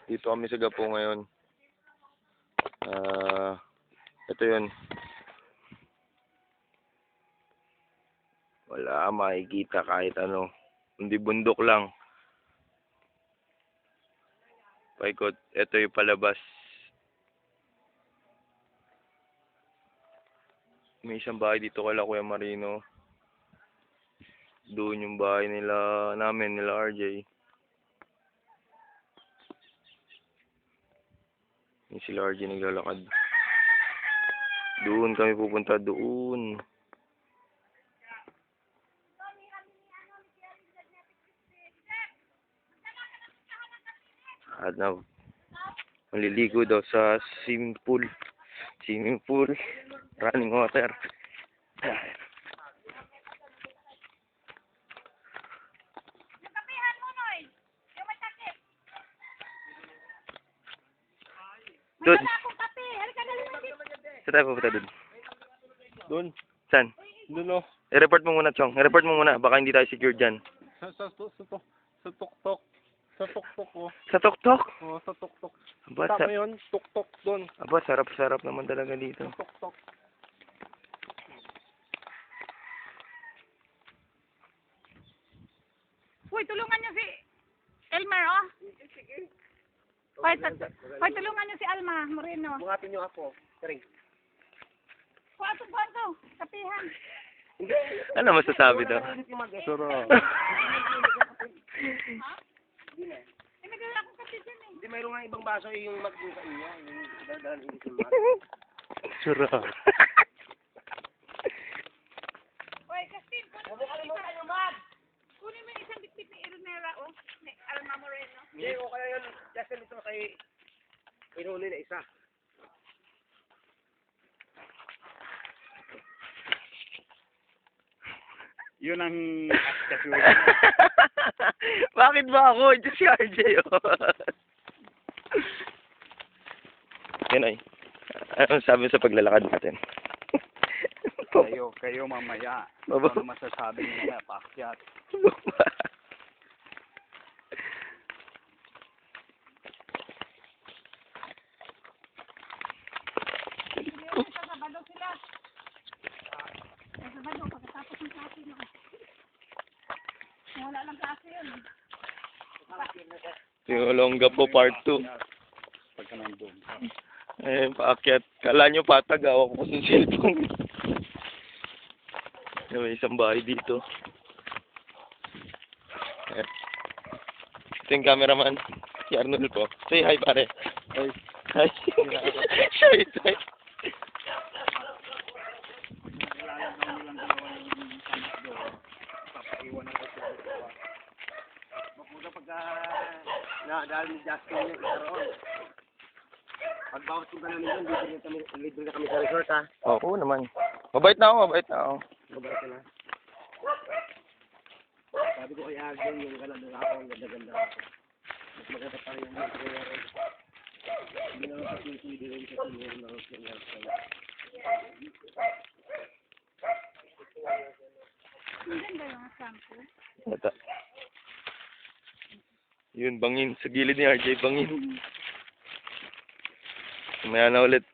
Dito kami sa Gapo ngayon. Ito yun. Wala makikita kahit ano. Hindi bundok lang. Paikot. Ito yung palabas. May isang bahay dito kala Kuya Marino. Doon yung bahay nila RJ. Yung sila RJ naglalakad. Doon kami pupunta doon. At na maliligo daw sa swimming pool, running water. Doon. Saan tayo pupunta doon? Doon. Saan? Doon, oh. I-report mo muna, Chong. I-report mo muna. Baka hindi tayo secure dyan. Sa tuktok. Sa tuktok, oh. Sa tuktok? Oh, sa tuktok. Aba, Tama yun, tuktok doon. Aba, sarap-sarap naman talaga dito. Sa tuktok. Uy, tulungan niyo si Elmer, oh. Sige. Hoy, tulungan niyo si Alma Moreno. Buhatin niyo ako. Tring. Kuwato, kapihan. Ano masasabi daw? Sarap. Eh, nagdala akong kape dyan eh. Hindi, mayroon nga ibang baso yung magbuka niya. Yung dadalan yung isulmat. Sarap. Uy, Castin, kunin mo yung isang bitbit ni Elmera, oh. Ni Alma Moreno. Hindi, o kaya yun. Justin, ito kay inuli na isa. Yun ang kasyuri. Bakit ba ako? Ito si RJ, oh. Yan ay. Ano sabi sa paglalakad natin? Kayo mamaya. Baba. Ano masasabi nila? Paakyat. Sa Sabado sila. Sa Sabado, pagkatapos ng klase mo. Wala lang klase yun. Yung Olongga po part 2. Pagka nandun. Eh, paakyat. Kala nyo patagaw ako sa cellphone. May isang bahay dito. Eh. Ito yung cameraman. Si Arnold po. Say hi, pare. Ay, Hi. Say hi. mapuda pagka dahil ni Justin yung karoon. Pagbawas ko namin doon, libre na kami sa resort, ha? Oo naman. Mabait na ako. Mabait ka na. Sabi ko kay Arjen, yung ganun ako, ang ganda-ganda ako. Mas maganda pa yung mga rin. Hindi naman kasi pwede rin kasi meron na rin siya. Ang ganda yung shampoo. Ito. Yun, bangin. Sa gilid ni RJ, bangin. Mamaya na ulit.